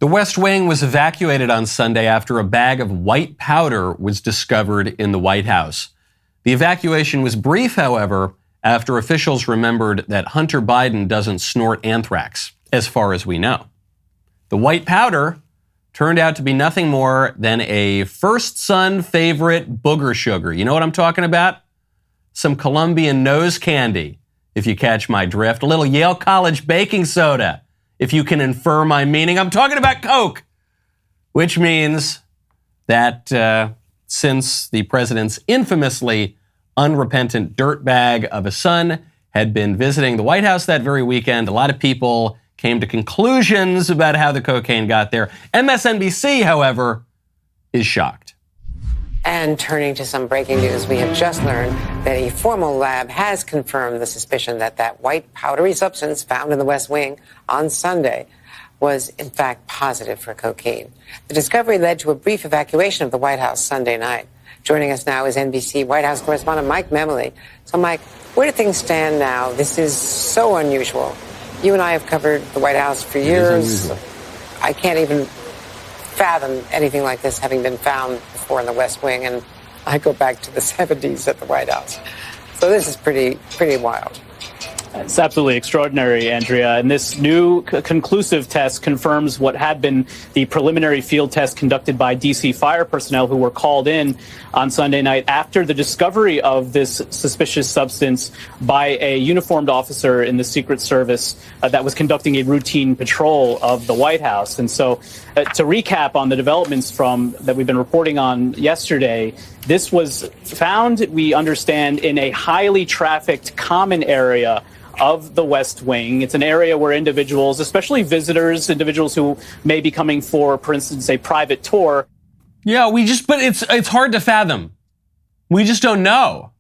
The West Wing was evacuated on Sunday after a bag of white powder was discovered in the White House. The evacuation was brief, however, after officials remembered that Hunter Biden doesn't snort anthrax, as far as we know. The white powder turned out to be nothing more than a first son favorite booger sugar. You know what I'm talking about? Some Colombian nose candy, if you catch my drift. A little Yale College baking soda, if you can infer my meaning. I'm talking about Coke, which means that since the president's infamously unrepentant dirtbag of a son had been visiting the White House that very weekend, a lot of people came to conclusions about how the cocaine got there. MSNBC, however, is shocked. And turning to some breaking news, we have just learned that a formal lab has confirmed the suspicion that that white powdery substance found in the West Wing on Sunday was in fact positive for cocaine. The discovery led to a brief evacuation of the White House Sunday night. Joining us now is NBC White House correspondent Mike Memoli. So Mike, where do things stand now? This is so unusual. You and I have covered the White House for years. I can't even fathom anything like this having been found before in the West Wing, and I go back to the 70s at the White House. So this is pretty wild. It's absolutely extraordinary, Andrea. And this new conclusive test confirms what had been the preliminary field test conducted by D.C. fire personnel who were called in on Sunday night after the discovery of this suspicious substance by a uniformed officer in the Secret Service that was conducting a routine patrol of the White House. And so to recap on the developments that we've been reporting on yesterday, this was found, we understand, in a highly trafficked common area of the West Wing. It's an area where individuals, especially visitors, individuals who may be coming for instance, a private tour. Yeah, but it's hard to fathom. We just don't know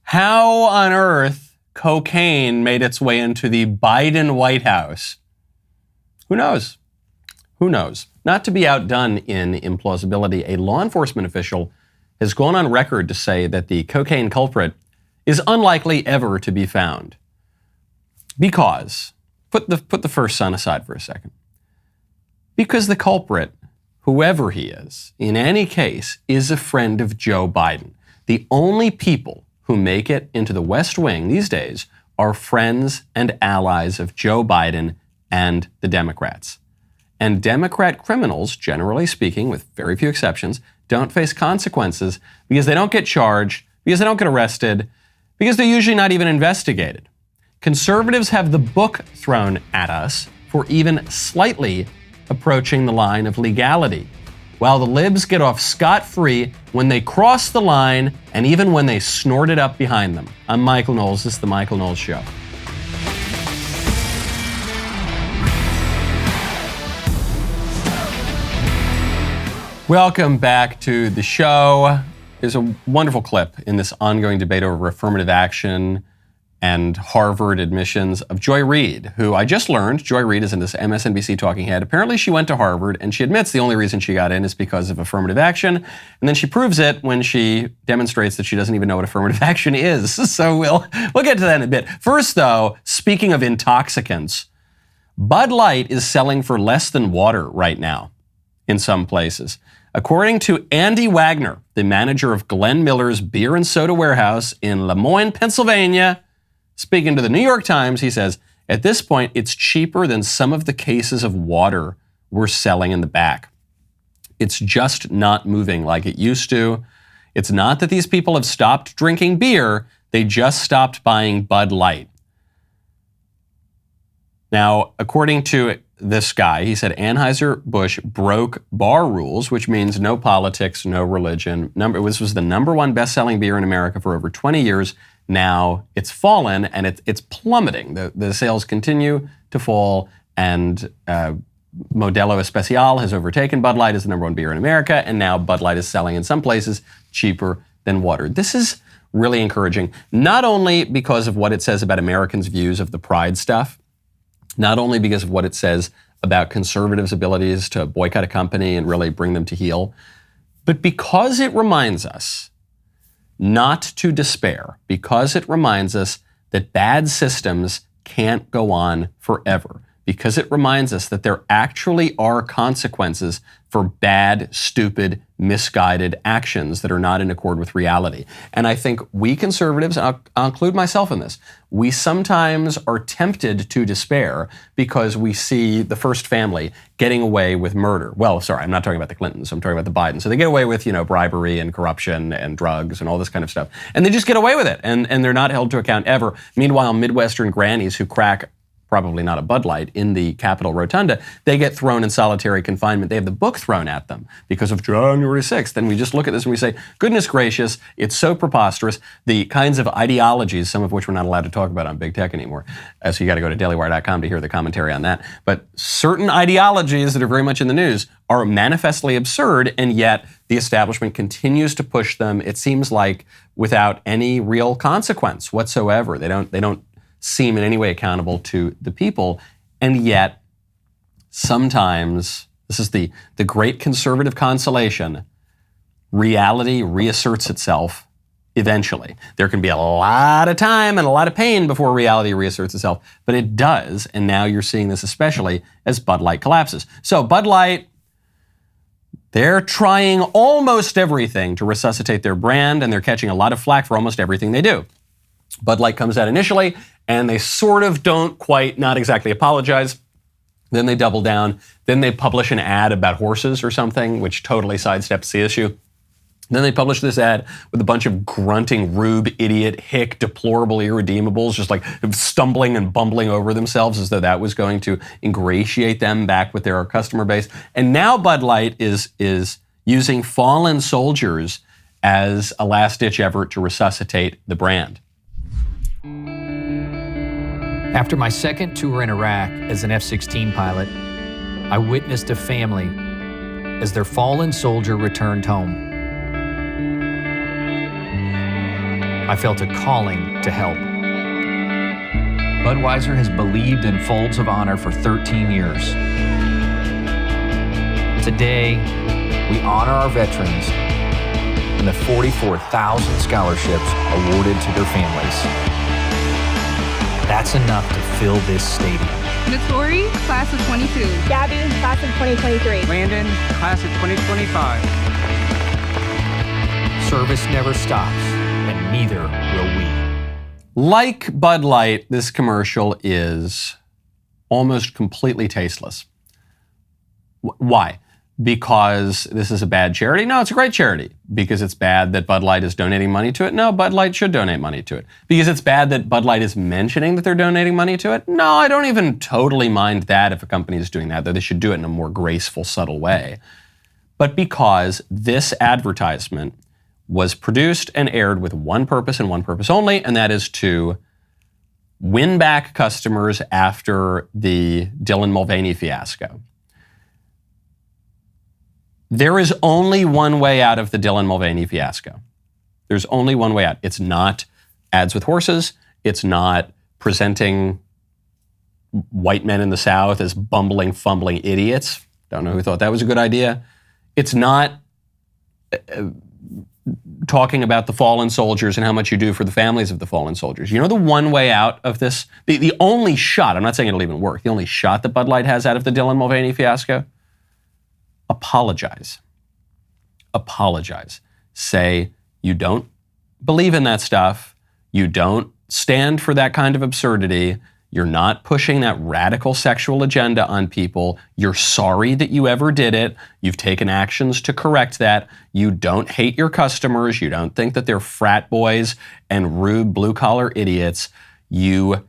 how on earth cocaine made its way into the Biden White House. Who knows? Who knows? Not to be outdone in implausibility, a law enforcement official has gone on record to say that the cocaine culprit is unlikely ever to be found. Because, put the first son aside for a second, because the culprit, whoever he is, in any case, is a friend of Joe Biden. The only people who make it into the West Wing these days are friends and allies of Joe Biden and the Democrats. And Democrat criminals, generally speaking, with very few exceptions, don't face consequences because they don't get charged, because they don't get arrested, because they're usually not even investigated. Conservatives have the book thrown at us for even slightly approaching the line of legality, while the libs get off scot-free when they cross the line and even when they snort it up behind them. I'm Michael Knowles. This is The Michael Knowles Show. Welcome back to the show. There's a wonderful clip in this ongoing debate over affirmative action and Harvard admissions of Joy Reid, who I just learned, Joy Reid is in this MSNBC talking head. Apparently she went to Harvard and she admits the only reason she got in is because of affirmative action. And then she proves it when she demonstrates that she doesn't even know what affirmative action is. So we'll get to that in a bit. First though, speaking of intoxicants, Bud Light is selling for less than water right now in some places. According to Andy Wagner, the manager of Glenn Miller's Beer and Soda Warehouse in Lemoyne, Pennsylvania, speaking to the New York Times, he says, at this point, it's cheaper than some of the cases of water we're selling in the back. It's just not moving like it used to. It's not that these people have stopped drinking beer. They just stopped buying Bud Light. Now, according to this guy, he said Anheuser-Busch broke bar rules, which means no politics, no religion. This was the number one best-selling beer in America for over 20 years. Now it's fallen and it's plummeting. The sales continue to fall, and Modelo Especial has overtaken Bud Light as the number one beer in America, and now Bud Light is selling in some places cheaper than water. This is really encouraging, not only because of what it says about Americans' views of the pride stuff, not only because of what it says about conservatives' abilities to boycott a company and really bring them to heel, but because it reminds us not to despair, because it reminds us that bad systems can't go on forever. because it reminds us that there actually are consequences for bad, stupid, misguided actions that are not in accord with reality. And I think we conservatives, and I'll include myself in this, we sometimes are tempted to despair because we see the first family getting away with murder. Well, sorry, I'm not talking about the Clintons, I'm talking about the Bidens. So they get away with, bribery and corruption and drugs and all this kind of stuff. And they just get away with it, and they're not held to account ever. Meanwhile, Midwestern grannies who crack probably not a Bud Light, in the Capitol Rotunda, they get thrown in solitary confinement. They have the book thrown at them because of January 6th. And we just look at this and we say, goodness gracious, it's so preposterous. The kinds of ideologies, some of which we're not allowed to talk about on big tech anymore. So you got to go to dailywire.com to hear the commentary on that. But certain ideologies that are very much in the news are manifestly absurd, and yet the establishment continues to push them, it seems like, without any real consequence whatsoever. They don't seem in any way accountable to the people, and yet sometimes, this is the great conservative consolation, reality reasserts itself eventually. There can be a lot of time and a lot of pain before reality reasserts itself, but it does, and now you're seeing this especially as Bud Light collapses. So Bud Light, they're trying almost everything to resuscitate their brand, and they're catching a lot of flack for almost everything they do. Bud Light comes out initially, and they sort of don't quite, not exactly apologize. Then they double down. Then they publish an ad about horses or something, which totally sidesteps the issue. Then they publish this ad with a bunch of grunting, rube, idiot, hick, deplorable irredeemables, just like stumbling and bumbling over themselves as though that was going to ingratiate them back with their customer base. And now Bud Light is using fallen soldiers as a last-ditch effort to resuscitate the brand. After my second tour in Iraq as an F-16 pilot, I witnessed a family as their fallen soldier returned home. I felt a calling to help. Budweiser has believed in Folds of Honor for 13 years. Today, we honor our veterans and the 44,000 scholarships awarded to their families. That's enough to fill this stadium. Notori, class of 22. Gabby, class of 2023. Landon, class of 2025. Service never stops, and neither will we. Like Bud Light, this commercial is almost completely tasteless. Why? Because this is a bad charity? No, it's a great charity. Because it's bad that Bud Light is donating money to it? No, Bud Light should donate money to it. Because it's bad that Bud Light is mentioning that they're donating money to it? No, I don't even totally mind that if a company is doing that, though they should do it in a more graceful, subtle way. But because this advertisement was produced and aired with one purpose and one purpose only, and that is to win back customers after the Dylan Mulvaney fiasco. There is only one way out of the Dylan Mulvaney fiasco. There's only one way out. It's not ads with horses. It's not presenting white men in the South as bumbling, fumbling idiots. Don't know who thought that was a good idea. It's not talking about the fallen soldiers and how much you do for the families of the fallen soldiers. You know the one way out of this? The only shot, I'm not saying it'll even work, the only shot that Bud Light has out of the Dylan Mulvaney fiasco? Apologize. Apologize. Say you don't believe in that stuff. You don't stand for that kind of absurdity. You're not pushing that radical sexual agenda on people. You're sorry that you ever did it. You've taken actions to correct that. You don't hate your customers. You don't think that they're frat boys and rude blue-collar idiots. You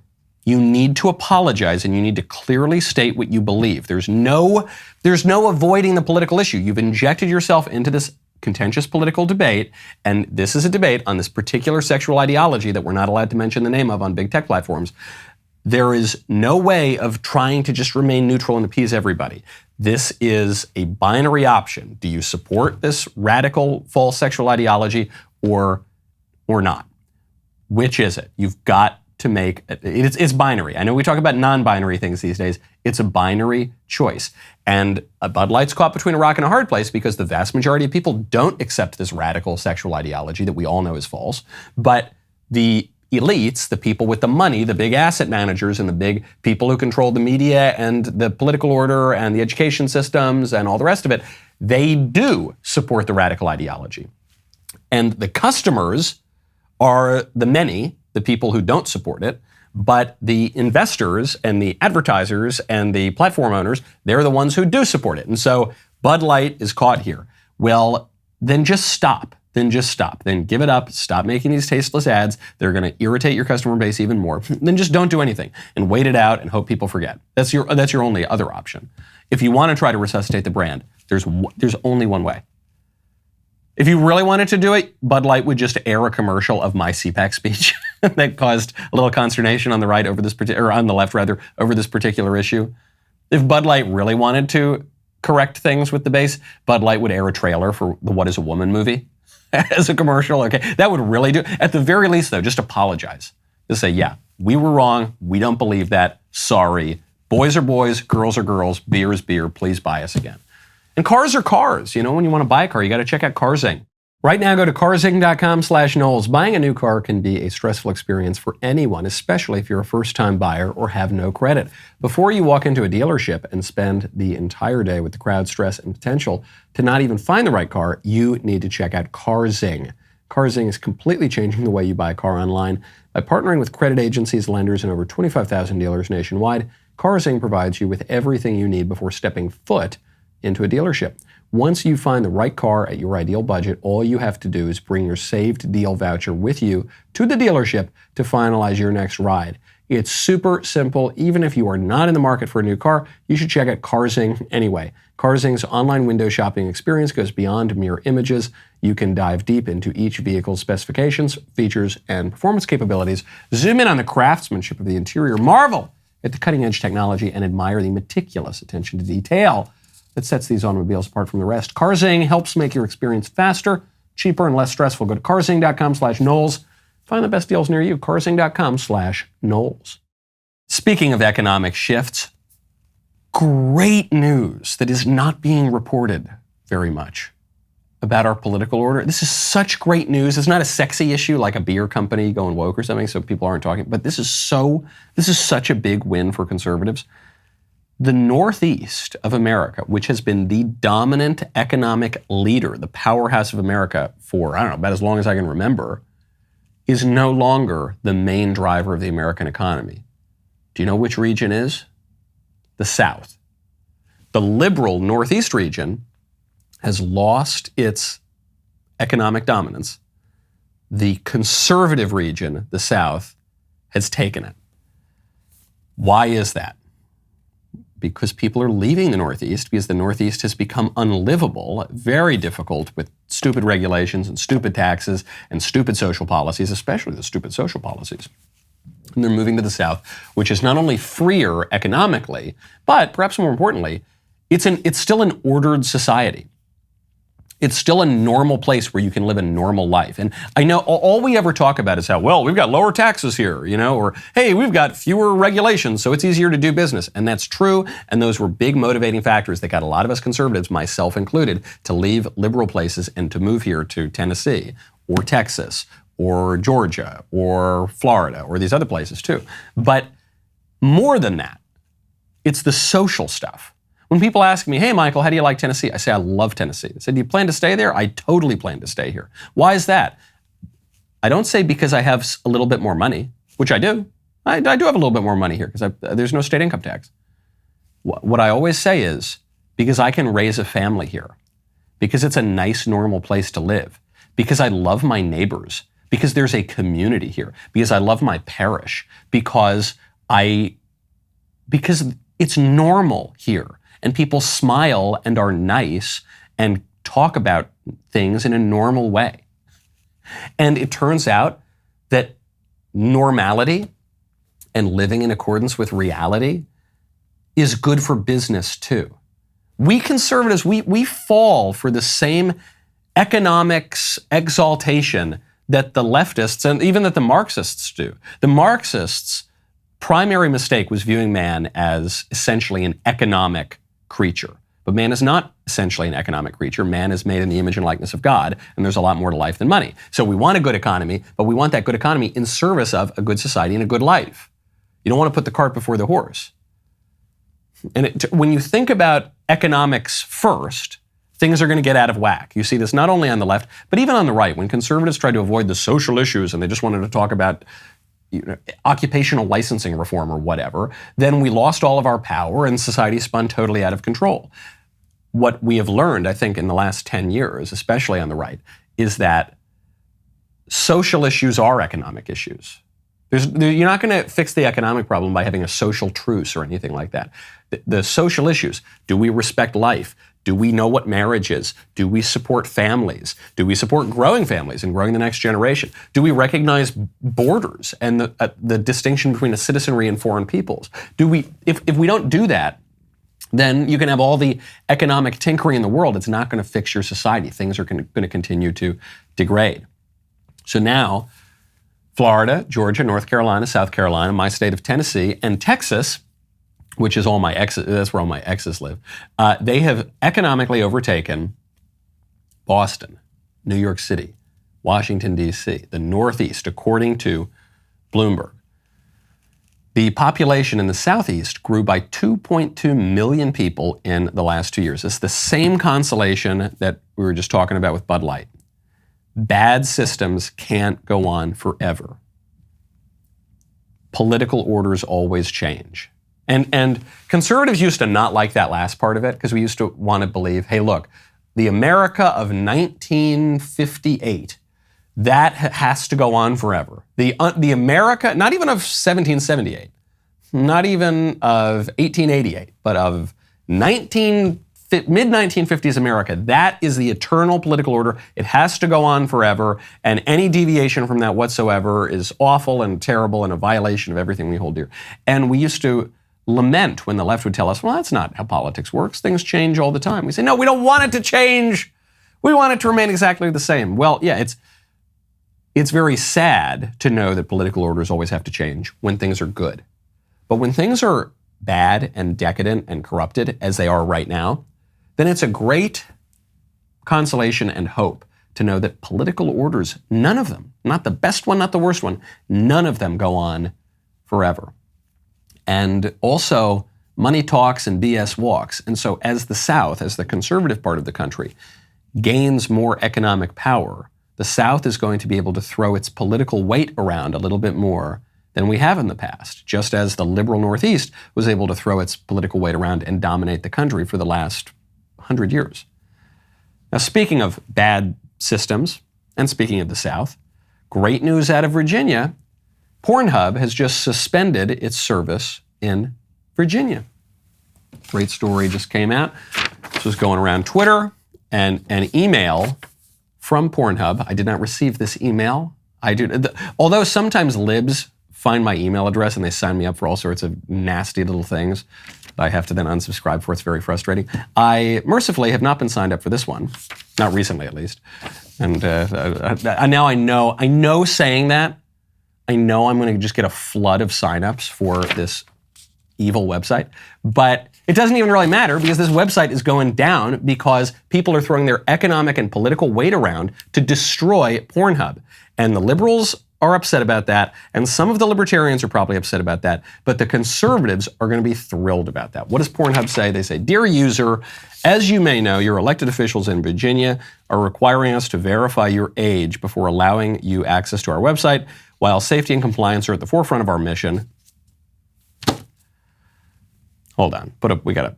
need to apologize, and you need to clearly state what you believe. There's no avoiding the political issue. You've injected yourself into this contentious political debate, and this is a debate on this particular sexual ideology that we're not allowed to mention the name of on big tech platforms. There is no way of trying to just remain neutral and appease everybody. This is a binary option. Do you support this radical false sexual ideology or not? Which is it? You've got to make it's binary. I know we talk about non-binary things these days. It's a binary choice. And Bud Light's caught between a rock and a hard place because the vast majority of people don't accept this radical sexual ideology that we all know is false. But the elites, the people with the money, the big asset managers and the big people who control the media and the political order and the education systems and all the rest of it, they do support the radical ideology. And the customers are the many, the people who don't support it, but the investors and the advertisers and the platform owners, they're the ones who do support it. And so Bud Light is caught here. Well, then just stop. Then give it up. Stop making these tasteless ads. They're going to irritate your customer base even more. Then just don't do anything and wait it out and hope people forget. That's your only other option. If you want to try to resuscitate the brand, there's only one way. If you really wanted to do it, Bud Light would just air a commercial of my CPAC speech that caused a little consternation on the right over this on the left rather over this particular issue. If Bud Light really wanted to correct things with the base, Bud Light would air a trailer for the What is a Woman movie as a commercial. Okay, that would really do. At the very least, though, just apologize. Just say, yeah, we were wrong. We don't believe that. Sorry. Boys are boys, girls are girls, beer is beer. Please buy us again. And cars are cars. You know, when you want to buy a car, you got to check out CarZing. Right now, go to carzing.com/Knowles. Buying a new car can be a stressful experience for anyone, especially if you're a first-time buyer or have no credit. Before you walk into a dealership and spend the entire day with the crowd, stress, and potential to not even find the right car, you need to check out CarZing. CarZing is completely changing the way you buy a car online. By partnering with credit agencies, lenders, and over 25,000 dealers nationwide, CarZing provides you with everything you need before stepping foot into a dealership. Once you find the right car at your ideal budget, all you have to do is bring your saved deal voucher with you to the dealership to finalize your next ride. It's super simple. Even if you are not in the market for a new car, you should check out CarZing anyway. CarZing's online window shopping experience goes beyond mere images. You can dive deep into each vehicle's specifications, features, and performance capabilities, zoom in on the craftsmanship of the interior, marvel at the cutting-edge technology, and admire the meticulous attention to detail that sets these automobiles apart from the rest. CarZing helps make your experience faster, cheaper, and less stressful. Go to carzing.com/Knowles. Find the best deals near you. carzing.com/Knowles. Speaking of economic shifts, great news that is not being reported very much about our political order. This is such great news. It's not a sexy issue like a beer company going woke or something, so people aren't talking, but this is such a big win for conservatives. The Northeast of America, which has been the dominant economic leader, the powerhouse of America for, I don't know, about as long as I can remember, is no longer the main driver of the American economy. Do you know which region is? The South. The liberal Northeast region has lost its economic dominance. The conservative region, the South, has taken it. Why is that? Because people are leaving the Northeast because the Northeast has become unlivable, very difficult with stupid regulations and stupid taxes and stupid social policies, especially the stupid social policies. And they're moving to the South, which is not only freer economically, but perhaps more importantly, it's still an ordered society. It's still a normal place where you can live a normal life. And I know all we ever talk about is how, well, we've got lower taxes here, you know, or hey, we've got fewer regulations, so it's easier to do business. And that's true. And those were big motivating factors that got a lot of us conservatives, myself included, to leave liberal places and to move here to Tennessee or Texas or Georgia or Florida or these other places too. But more than that, it's the social stuff. When people ask me, hey, Michael, how do you like Tennessee? I say, I love Tennessee. They say, do you plan to stay there? I totally plan to stay here. Why is that? I don't say because I have a little bit more money, which I do. I do have a little bit more money here because there's no state income tax. What I always say is because I can raise a family here, because it's a nice, normal place to live, because I love my neighbors, because there's a community here, because I love my parish, because it's normal here. And people smile and are nice and talk about things in a normal way. And it turns out that normality and living in accordance with reality is good for business too. We conservatives, we fall for the same economics exaltation that the leftists and even that the Marxists do. The Marxists' primary mistake was viewing man as essentially an economic creature, But man is not essentially an economic creature. Man is made in the image and likeness of God, and there's a lot more to life than money. So we want a good economy, but we want that good economy in service of a good society and a good life. You don't want to put the cart before the horse. And when you think about economics first, things are going to get out of whack. You see this not only on the left, but even on the right. When conservatives tried to avoid the social issues and they just wanted to talk about occupational licensing reform or whatever, then we lost all of our power and society spun totally out of control. What we have learned, I think, in the last 10 years, especially on the right, is that social issues are economic issues. You're not going to fix the economic problem by having a social truce or anything like that. The social issues, do we respect life? Do we know what marriage is? Do we support families? Do we support growing families and growing the next generation? Do we recognize borders and the distinction between a citizenry and foreign peoples? If we don't do that, then you can have all the economic tinkering in the world. It's not going to fix your society. Things are going to continue to degrade. So now, Florida, Georgia, North Carolina, South Carolina, my state of Tennessee, and Texas, which is all my exes, that's where all my exes live, they have economically overtaken Boston, New York City, Washington, D.C., the Northeast, according to Bloomberg. The population in the Southeast grew by 2.2 million people in the last 2 years. It's the same constellation that we were just talking about with Bud Light. Bad systems can't go on forever. Political orders always change. And conservatives used to not like that last part of it because we used to want to believe, hey, look, the America of 1958, that has to go on forever. The America, not even of 1778, not even of 1888, but of mid-1950s America, that is the eternal political order. It has to go on forever, and any deviation from that whatsoever is awful and terrible and a violation of everything we hold dear. And we used to lament when the left would tell us, well, that's not how politics works. Things change all the time. We say, no, we don't want it to change. We want it to remain exactly the same. Well, yeah, it's very sad to know that political orders always have to change when things are good. But when things are bad and decadent and corrupted, as they are right now, then it's a great consolation and hope to know that political orders, none of them, not the best one, not the worst one, none of them go on forever. And also, money talks and BS walks. And so as the South, as the conservative part of the country, gains more economic power, the South is going to be able to throw its political weight around a little bit more than we have in the past, just as the liberal Northeast was able to throw its political weight around and dominate the country for the last 100 years. Now, speaking of bad systems, and speaking of the South, great news out of Virginia. Pornhub has just suspended its service in Virginia. Great story just came out. This was going around Twitter, and an email from Pornhub. I did not receive this email. Although sometimes libs find my email address and they sign me up for all sorts of nasty little things I have to then unsubscribe for. It's very frustrating. I mercifully have not been signed up for this one, not recently at least. And now I know saying that, I know I'm going to just get a flood of signups for this evil website, but it doesn't even really matter because this website is going down because people are throwing their economic and political weight around to destroy Pornhub. And the liberals are upset about that, and some of the libertarians are probably upset about that, but the conservatives are going to be thrilled about that. What does Pornhub say? They say, "Dear user, as you may know, your elected officials in Virginia are requiring us to verify your age before allowing you access to our website. While safety and compliance are at the forefront of our mission." Hold on, we gotta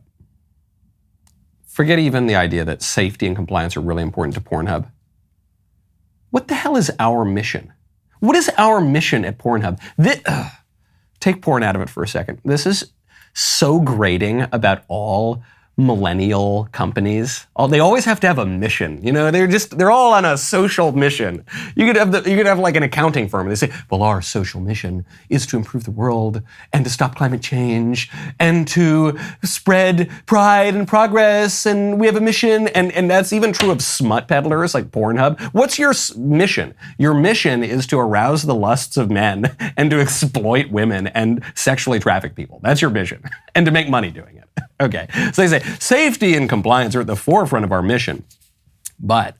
forget even the idea that safety and compliance are really important to Pornhub. What the hell is our mission? What is our mission at Pornhub? Take porn out of it for a second. This is so grating about all millennial companies. They always have to have a mission. You know, they're all on a social mission. You could have like an accounting firm and they say, well, our social mission is to improve the world and to stop climate change and to spread pride and progress, and we have a mission. And that's even true of smut peddlers like Pornhub. What's your mission? Your mission is to arouse the lusts of men and to exploit women and sexually traffic people. That's your mission, and to make money doing it. Okay, so they say safety and compliance are at the forefront of our mission, but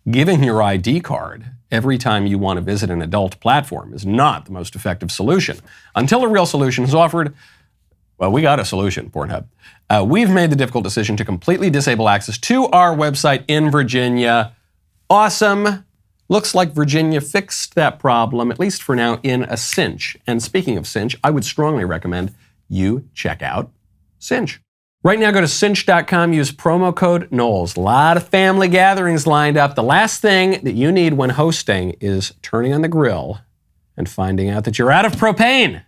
giving your ID card every time you want to visit an adult platform is not the most effective solution. Until a real solution is offered, well, we got a solution, Pornhub. We've made the difficult decision to completely disable access to our website in Virginia. Awesome. Looks like Virginia fixed that problem, at least for now, in a cinch. And speaking of cinch, I would strongly recommend you check out Cinch. Right now, go to cinch.com, use promo code Knowles. A lot of family gatherings lined up. The last thing that you need when hosting is turning on the grill and finding out that you're out of propane.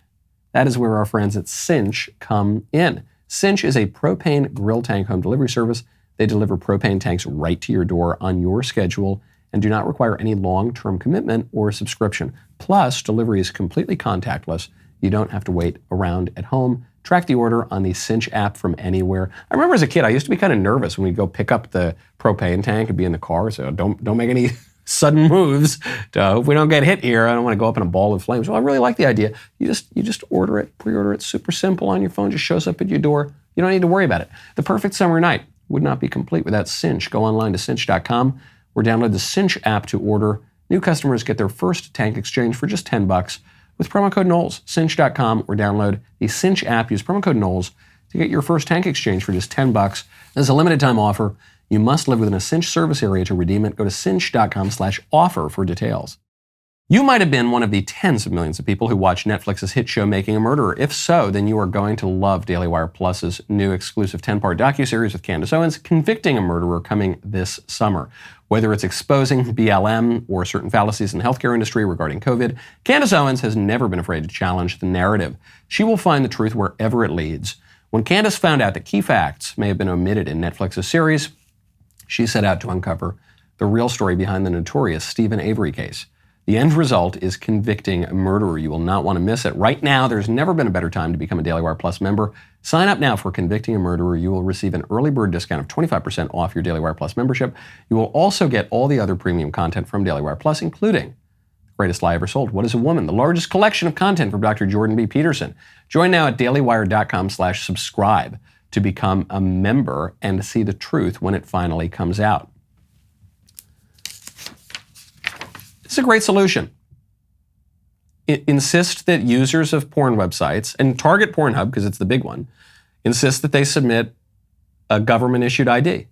That is where our friends at Cinch come in. Cinch is a propane grill tank home delivery service. They deliver propane tanks right to your door on your schedule and do not require any long-term commitment or subscription. Plus, delivery is completely contactless. You don't have to wait around at home. Track the order on the Cinch app from anywhere. I remember as a kid, I used to be kind of nervous when we'd go pick up the propane tank and be in the car, so don't make any sudden moves. If we don't get hit here, I don't want to go up in a ball of flames. Well, I really like the idea. You just order it, pre-order it, super simple on your phone, just shows up at your door. You don't need to worry about it. The perfect summer night would not be complete without Cinch. Go online to cinch.com or download the Cinch app to order. New customers get their first tank exchange for just $10 with promo code Knowles. Cinch.com or download the Cinch app. Use promo code Knowles to get your first tank exchange for just $10. This is a limited time offer. You must live within a Cinch service area to redeem it. Go to cinch.com/offer for details. You might have been one of the tens of millions of people who watch Netflix's hit show Making a Murderer. If so, then you are going to love DailyWire Plus's new exclusive 10-part docuseries with Candace Owens, Convicting a Murderer, coming this summer. Whether it's exposing BLM or certain fallacies in the healthcare industry regarding COVID, Candace Owens has never been afraid to challenge the narrative. She will find the truth wherever it leads. When Candace found out that key facts may have been omitted in Netflix's series, she set out to uncover the real story behind the notorious Stephen Avery case. The end result is Convicting a Murderer. You will not want to miss it. Right now, there's never been a better time to become a DailyWire Plus member. Sign up now for Convicting a Murderer. You will receive an early bird discount of 25% off your DailyWire Plus membership. You will also get all the other premium content from DailyWire Plus, including The Greatest Lie Ever Sold, What is a Woman?, the largest collection of content from Dr. Jordan B. Peterson. Join now at dailywire.com/subscribe to become a member and see the truth when it finally comes out. It's a great solution. Insist that users of porn websites, and target Pornhub because it's the big one, insist that they submit a government-issued ID.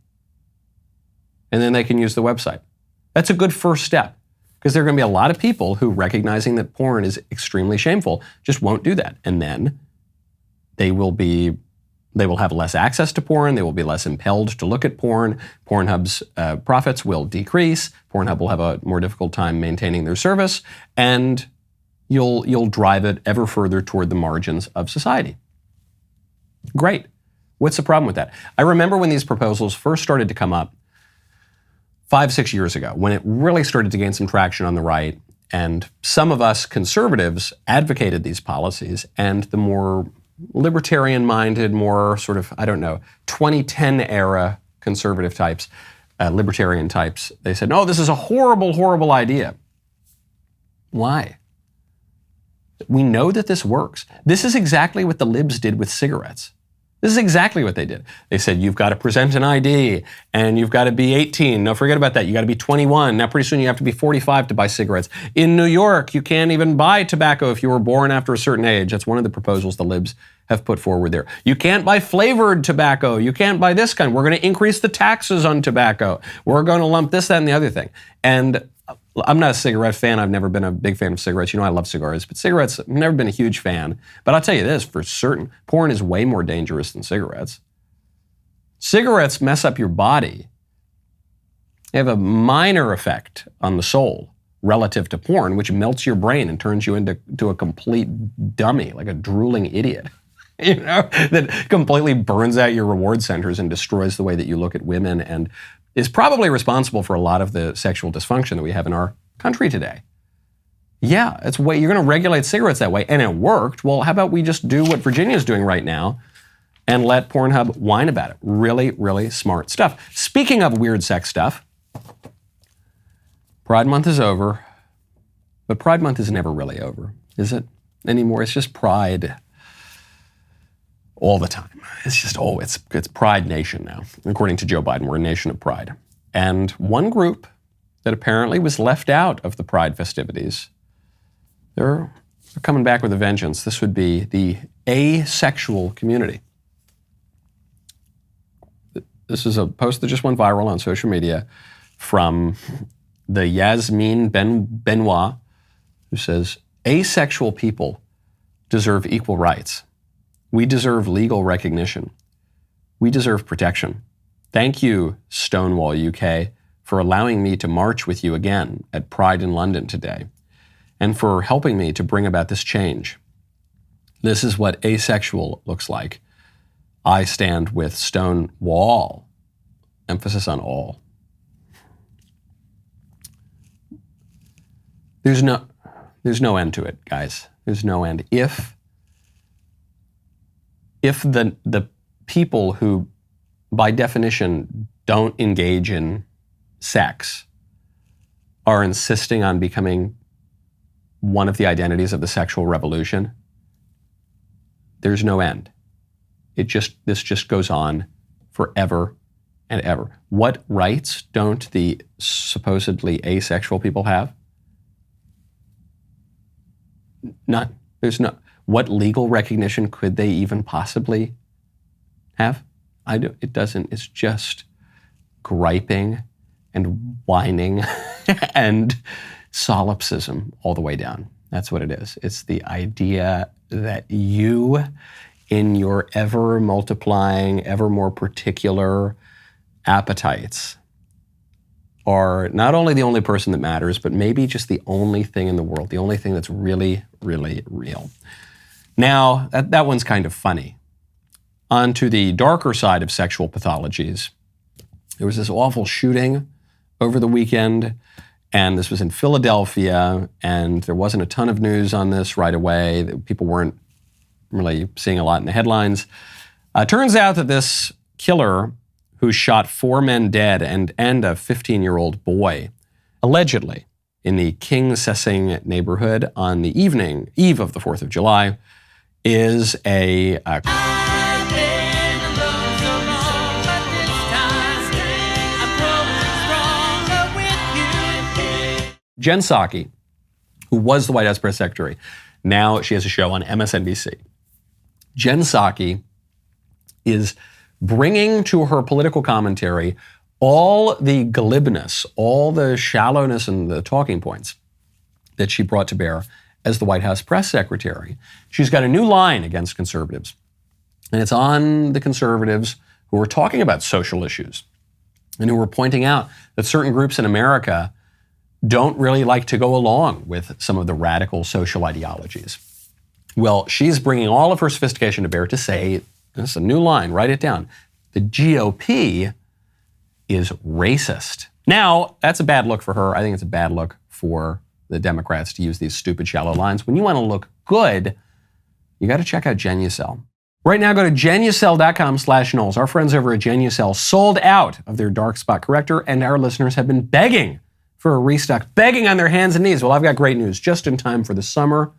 And then they can use the website. That's a good first step because there are going to be a lot of people who, recognizing that porn is extremely shameful, just won't do that. And then they will have less access to porn. They will be less impelled to look at porn. Pornhub's profits will decrease. Pornhub will have a more difficult time maintaining their service, and you'll drive it ever further toward the margins of society. Great. What's the problem with that? I remember when these proposals first started to come up 5-6 years ago, when it really started to gain some traction on the right, and some of us conservatives advocated these policies, and the more libertarian-minded, more sort of, 2010 era conservative types, libertarian types, they said, no, this is a horrible, horrible idea. Why? We know that this works. This is exactly what the libs did with cigarettes. This is exactly what they did. They said, you've got to present an ID, and you've got to be 18. No, forget about that. You got to be 21. Now, pretty soon you have to be 45 to buy cigarettes. In New York, you can't even buy tobacco if you were born after a certain age. That's one of the proposals the libs have put forward there. You can't buy flavored tobacco. You can't buy this kind. We're going to increase the taxes on tobacco. We're going to lump this, that, and the other thing. And I'm not a cigarette fan. I've never been a big fan of cigarettes. You know, I love cigars, but cigarettes, I've never been a huge fan. But I'll tell you this, for certain, porn is way more dangerous than cigarettes. Cigarettes mess up your body. They have a minor effect on the soul relative to porn, which melts your brain and turns you into a complete dummy, like a drooling idiot. You know, that completely burns out your reward centers and destroys the way that you look at women, and is probably responsible for a lot of the sexual dysfunction that we have in our country today. Yeah, it's way you're going to regulate cigarettes that way, and it worked. Well, how about we just do what Virginia's doing right now and let Pornhub whine about it? Really, really smart stuff. Speaking of weird sex stuff, Pride Month is over, but Pride Month is never really over, is it? Anymore. It's just Pride. all the time. It's just, it's Pride Nation now. According to Joe Biden, we're a nation of pride. And one group that apparently was left out of the Pride festivities, they're coming back with a vengeance. This would be the asexual community. This is a post that just went viral on social media from the Yasmin Benoit, who says, asexual people deserve equal rights. We deserve legal recognition. We deserve protection. Thank you, Stonewall UK, for allowing me to march with you again at Pride in London today, and for helping me to bring about this change. This is what asexual looks like. I stand with Stonewall. Emphasis on all. There's no end to it, guys. There's no end. If the people who, by definition, don't engage in sex are insisting on becoming one of the identities of the sexual revolution, there's no end. This just goes on forever and ever. What rights don't the supposedly asexual people have? None. There's no. What legal recognition could they even possibly have? It doesn't. It's just griping and whining and solipsism all the way down. That's what it is. It's the idea that you, in your ever multiplying, ever more particular appetites, are not only the only person that matters, but maybe just the only thing in the world, the only thing that's really, really real. Now, that one's kind of funny. On to the darker side of sexual pathologies. There was this awful shooting over the weekend, and this was in Philadelphia, and there wasn't a ton of news on this right away. People weren't really seeing a lot in the headlines. Turns out that this killer who shot 4 men dead and a 15-year-old boy, allegedly, in the King Sessing neighborhood on the eve of the 4th of July, is a Jen Psaki, who was the White House press secretary. Now she has a show on MSNBC. Jen Psaki is bringing to her political commentary all the glibness, all the shallowness and the talking points that she brought to bear as the White House press secretary. She's got a new line against conservatives, and it's on the conservatives who are talking about social issues and who are pointing out that certain groups in America don't really like to go along with some of the radical social ideologies. Well, she's bringing all of her sophistication to bear to say, this is a new line, write it down, the GOP is racist. Now, that's a bad look for her. I think it's a bad look for the Democrats to use these stupid, shallow lines. When you want to look good, you got to check out Genucel. Right now, go to Genucel.com/Knowles. Our friends over at Genucel sold out of their dark spot corrector, and our listeners have been begging for a restock, begging on their hands and knees. Well, I've got great news. Just in time for the summer,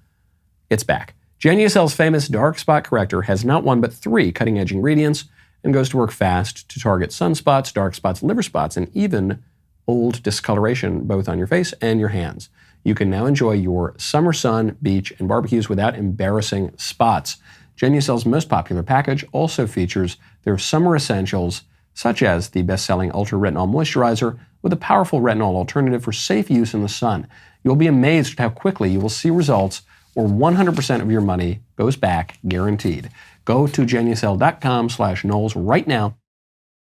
it's back. Genucel's famous dark spot corrector has not one but 3 cutting-edge ingredients and goes to work fast to target sunspots, dark spots, liver spots, and even old discoloration both on your face and your hands. You can now enjoy your summer sun, beach, and barbecues without embarrassing spots. Genucel's most popular package also features their summer essentials, such as the best-selling Ultra Retinol Moisturizer with a powerful retinol alternative for safe use in the sun. You'll be amazed at how quickly you will see results, or 100% of your money goes back, guaranteed. Go to Genucel.com/Knowles right now.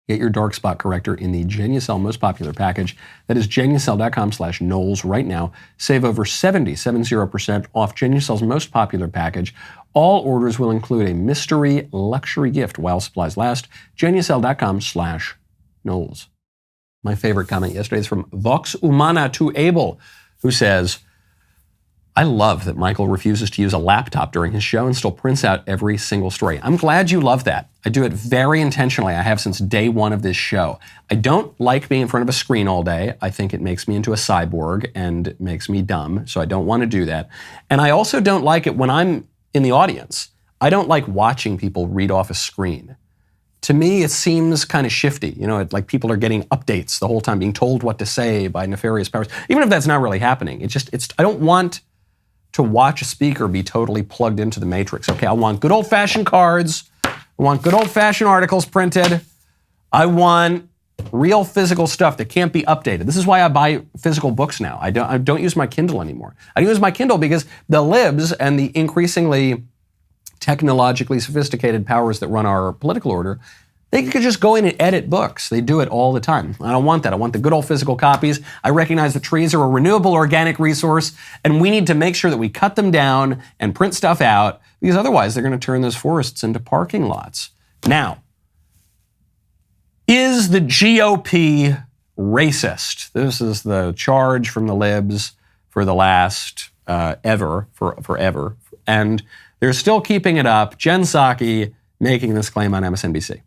Get your dark spot corrector in the Genucel most popular package. That is Genucel.com/Knowles right now. Save over 70% off Genucel's most popular package. All orders will include a mystery luxury gift while supplies last. Genucel.com/Knowles. My favorite comment yesterday is from Vox Humana to Abel, who says, I love that Michael refuses to use a laptop during his show and still prints out every single story. I'm glad you love that. I do it very intentionally. I have since day one of this show. I don't like being in front of a screen all day. I think it makes me into a cyborg and it makes me dumb, so I don't want to do that. And I also don't like it when I'm in the audience. I don't like watching people read off a screen. To me, it seems kind of shifty. You know, like people are getting updates the whole time, being told what to say by nefarious powers. Even if that's not really happening, I don't want to watch a speaker be totally plugged into the matrix. Okay, I want good old-fashioned cards. I want good old-fashioned articles printed. I want real physical stuff that can't be updated. This is why I buy physical books now. I don't use my Kindle anymore. I use my Kindle because the libs and the increasingly technologically sophisticated powers that run our political order, they could just go in and edit books. They do it all the time. I don't want that. I want the good old physical copies. I recognize that trees are a renewable organic resource, and we need to make sure that we cut them down and print stuff out, because otherwise they're going to turn those forests into parking lots. Now, is the GOP racist? This is the charge from the libs for the last forever. And they're still keeping it up. Jen Psaki making this claim on MSNBC.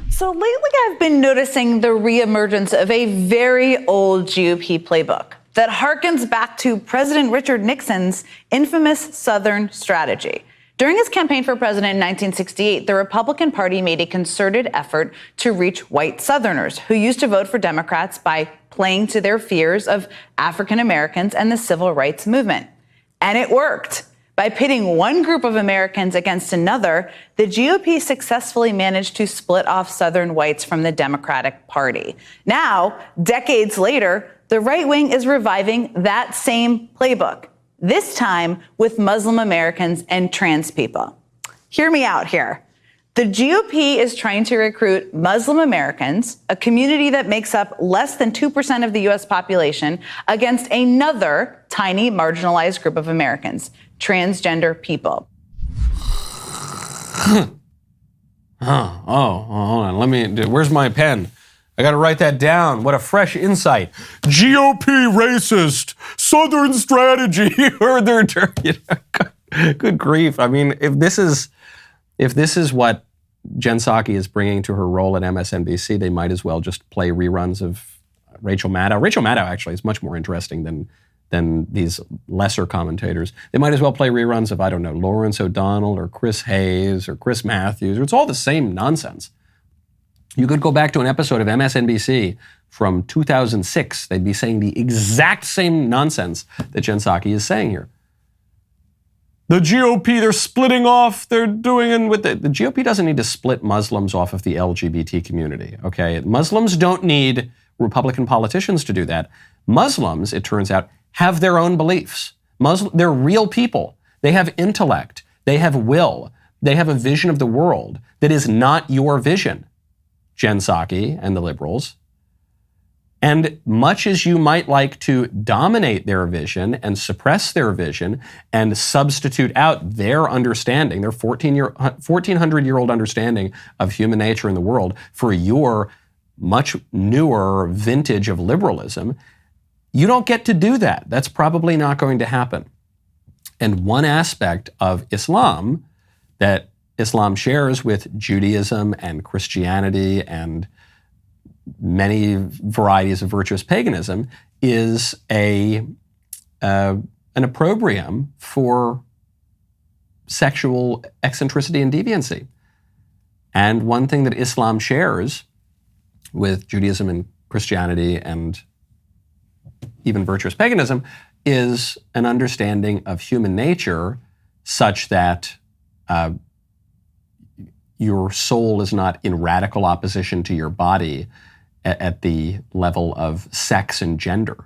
So lately I've been noticing the reemergence of a very old GOP playbook that harkens back to President Richard Nixon's infamous Southern strategy. During his campaign for president in 1968, the Republican Party made a concerted effort to reach white Southerners who used to vote for Democrats by playing to their fears of African Americans and the civil rights movement. And it worked. By pitting one group of Americans against another, the GOP successfully managed to split off Southern whites from the Democratic Party. Now, decades later, the right wing is reviving that same playbook, this time with Muslim Americans and trans people. Hear me out here. The GOP is trying to recruit Muslim Americans, a community that makes up less than 2% of the U.S. population, against another tiny marginalized group of Americans, transgender people. Hold on. Where's my pen? I got to write that down. What a fresh insight. GOP racist, Southern strategy. Good grief. I mean, if this is what Jen Psaki is bringing to her role at MSNBC, they might as well just play reruns of Rachel Maddow. Rachel Maddow actually is much more interesting than these lesser commentators. They might as well play reruns of, I don't know, Lawrence O'Donnell or Chris Hayes or Chris Matthews. It's all the same nonsense. You could go back to an episode of MSNBC from 2006. They'd be saying the exact same nonsense that Jen Psaki is saying here. The GOP, they're splitting off, they're doing it with the GOP doesn't need to split Muslims off of the LGBT community, okay? Muslims don't need Republican politicians to do that. Muslims, it turns out, have their own beliefs. They're real people. They have intellect. They have will. They have a vision of the world that is not your vision, Jen Psaki and the liberals. And much as you might like to dominate their vision and suppress their vision and substitute out their understanding, their 1,400-year-old understanding of human nature in the world for your much newer vintage of liberalism, you don't get to do that. That's probably not going to happen. And one aspect of Islam that Islam shares with Judaism and Christianity and many varieties of virtuous paganism is an opprobrium for sexual eccentricity and deviancy. And one thing that Islam shares with Judaism and Christianity and even virtuous paganism is an understanding of human nature such that your soul is not in radical opposition to your body at the level of sex and gender.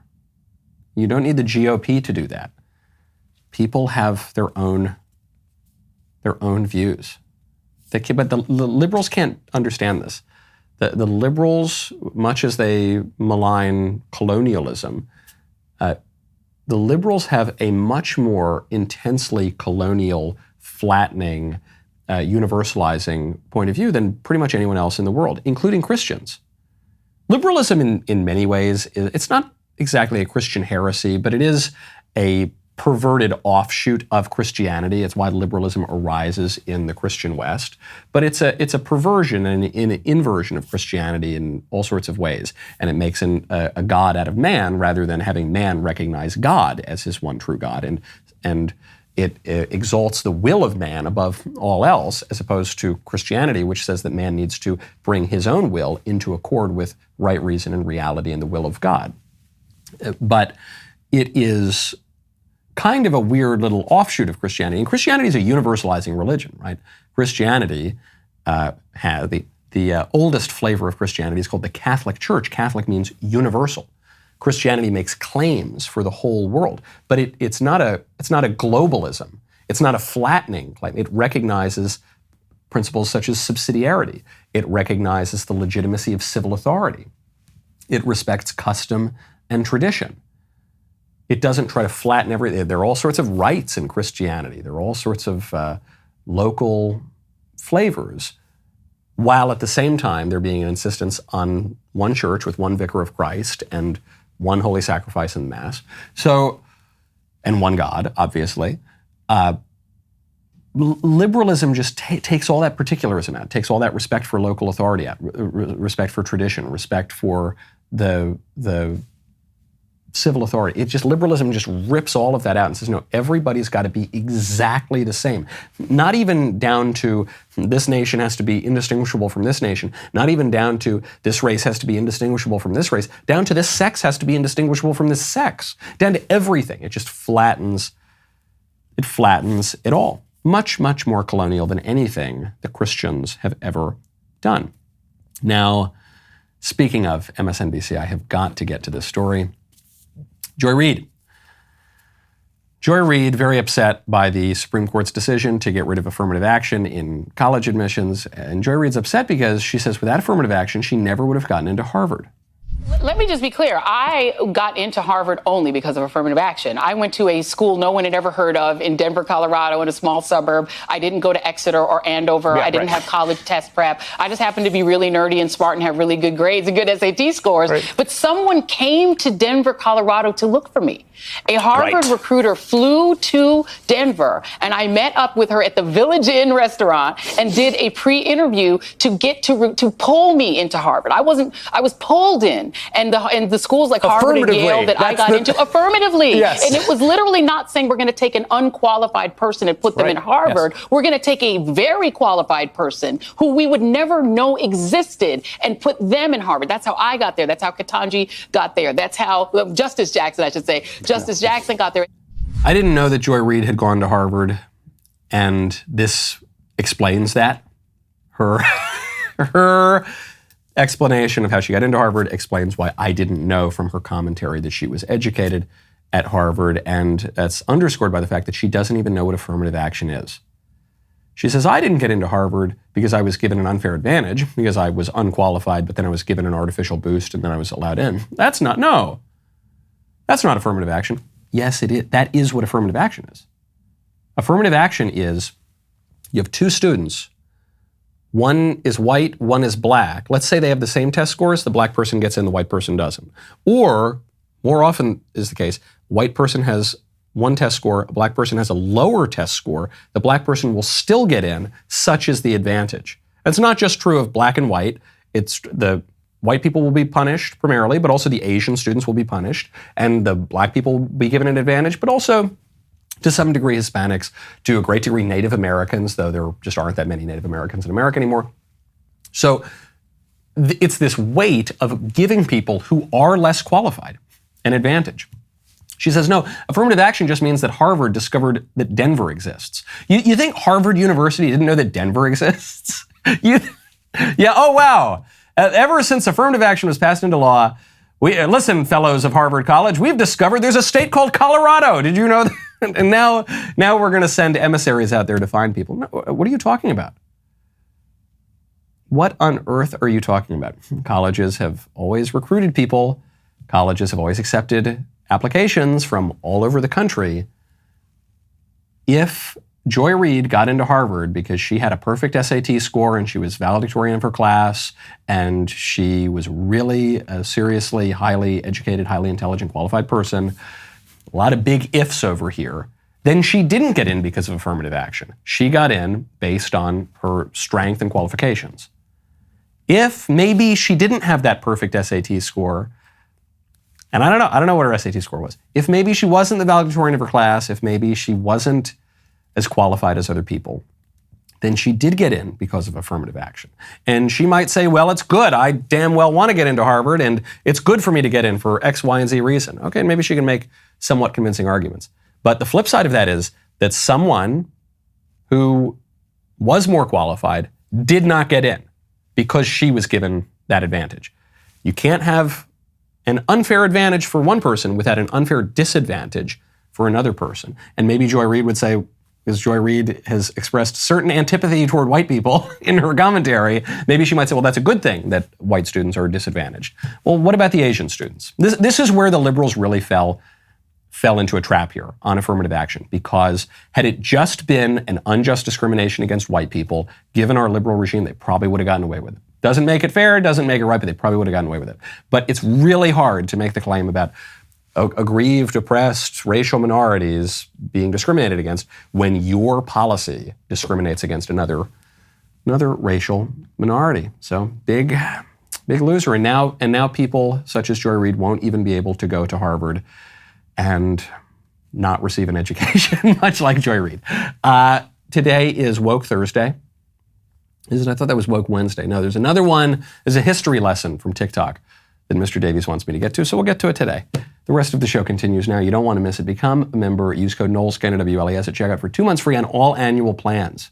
You don't need the GOP to do that. People have their own views. But the liberals can't understand this. The liberals, much as they malign colonialism, the liberals have a much more intensely colonial, flattening, universalizing point of view than pretty much anyone else in the world, including Christians. Liberalism in many ways, it's not exactly a Christian heresy, but it is a perverted offshoot of Christianity. It's why liberalism arises in the Christian West. But it's a perversion and an inversion of Christianity in all sorts of ways. And it makes a God out of man rather than having man recognize God as his one true God. And It exalts the will of man above all else, as opposed to Christianity, which says that man needs to bring his own will into accord with right reason and reality and the will of God. But it is kind of a weird little offshoot of Christianity. And Christianity is a universalizing religion, right? Christianity has the oldest flavor of Christianity is called the Catholic Church. Catholic means universal. Christianity makes claims for the whole world, but it's not a globalism. It's not a flattening claim. It recognizes principles such as subsidiarity. It recognizes the legitimacy of civil authority. It respects custom and tradition. It doesn't try to flatten everything. There are all sorts of rights in Christianity. There are all sorts of local flavors, while at the same time there being an insistence on one church with one vicar of Christ and one holy sacrifice in the Mass. So, and one God, obviously. Liberalism just takes all that particularism out, takes all that respect for local authority out, respect for tradition, respect for the civil authority. Liberalism just rips all of that out and says, no, everybody's got to be exactly the same. Not even down to this nation has to be indistinguishable from this nation, not even down to this race has to be indistinguishable from this race, down to this sex has to be indistinguishable from this sex, down to everything. It just flattens it all. Much, much more colonial than anything the Christians have ever done. Now, speaking of MSNBC, I have got to get to this story. Joy Reid. Joy Reid, very upset by the Supreme Court's decision to get rid of affirmative action in college admissions. And Joy Reid's upset because she says without affirmative action, she never would have gotten into Harvard. Let me just be clear. I got into Harvard only because of affirmative action. I went to a school no one had ever heard of in Denver, Colorado, in a small suburb. I didn't go to Exeter or Andover. I didn't have college test prep. I just happened to be really nerdy and smart and have really good grades and good SAT scores. Right. But someone came to Denver, Colorado to look for me. A Harvard recruiter flew to Denver, and I met up with her at the Village Inn restaurant and did a pre-interview to pull me into Harvard. I was pulled in, and the schools like Harvard and Yale that I got into affirmatively. Yes. And it was literally not saying we're going to take an unqualified person and put them in Harvard. Yes. We're going to take a very qualified person who we would never know existed and put them in Harvard. That's how I got there. That's how Ketanji got there. That's how Justice Jackson, I should say. Justice Jackson got there. I didn't know that Joy Reid had gone to Harvard, and this explains that. Her explanation of how she got into Harvard explains why I didn't know from her commentary that she was educated at Harvard, and that's underscored by the fact that she doesn't even know what affirmative action is. She says, I didn't get into Harvard because I was given an unfair advantage, because I was unqualified, but then I was given an artificial boost, and then I was allowed in. That's not affirmative action. Yes, it is. That is what affirmative action is. Affirmative action is you have two students. One is white, one is black. Let's say they have the same test scores. The black person gets in, the white person doesn't. Or, more often is the case, white person has one test score, a black person has a lower test score. The black person will still get in, such is the advantage. It's not just true of black and white. It's the white people will be punished primarily, but also the Asian students will be punished, and the black people will be given an advantage, but also to some degree Hispanics, to a great degree Native Americans, though there just aren't that many Native Americans in America anymore. So it's this weight of giving people who are less qualified an advantage. She says, no, affirmative action just means that Harvard discovered that Denver exists. You think Harvard University didn't know that Denver exists? Yeah, oh wow. Ever since affirmative action was passed into law, listen, fellows of Harvard College, we've discovered there's a state called Colorado. Did you know that? And now we're going to send emissaries out there to find people. No, what are you talking about? What on earth are you talking about? Colleges have always recruited people. Colleges have always accepted applications from all over the country. If Joy Reid got into Harvard because she had a perfect SAT score and she was valedictorian of her class and she was really a seriously highly educated, highly intelligent, qualified person, a lot of big ifs over here, then she didn't get in because of affirmative action. She got in based on her strength and qualifications. If maybe she didn't have that perfect SAT score, and I don't know what her SAT score was. If maybe she wasn't the valedictorian of her class, if maybe she wasn't as qualified as other people, then she did get in because of affirmative action. And she might say, well, it's good. I damn well want to get into Harvard, and it's good for me to get in for X, Y, and Z reason. Okay, maybe she can make somewhat convincing arguments. But the flip side of that is that someone who was more qualified did not get in because she was given that advantage. You can't have an unfair advantage for one person without an unfair disadvantage for another person. And maybe Joy Reid would say, because Joy Reid has expressed certain antipathy toward white people in her commentary, maybe she might say, well, that's a good thing that white students are disadvantaged. Well, what about the Asian students? This is where the liberals really fell into a trap here on affirmative action, because had it just been an unjust discrimination against white people, given our liberal regime, they probably would have gotten away with it. Doesn't make it fair, doesn't make it right, but they probably would have gotten away with it. But it's really hard to make the claim about aggrieved, oppressed racial minorities being discriminated against when your policy discriminates against another racial minority. So big loser. And now people such as Joy Reid won't even be able to go to Harvard and not receive an education, much like Joy Reid. Today is Woke Thursday. I thought that was Woke Wednesday. No, there's another one. There's a history lesson from TikTok that Mr. Davies wants me to get to, so we'll get to it today. The rest of the show continues now. You don't want to miss it. Become a member. Use code Knowles, K-N-O-W-L-E-S at checkout for 2 months free on all annual plans.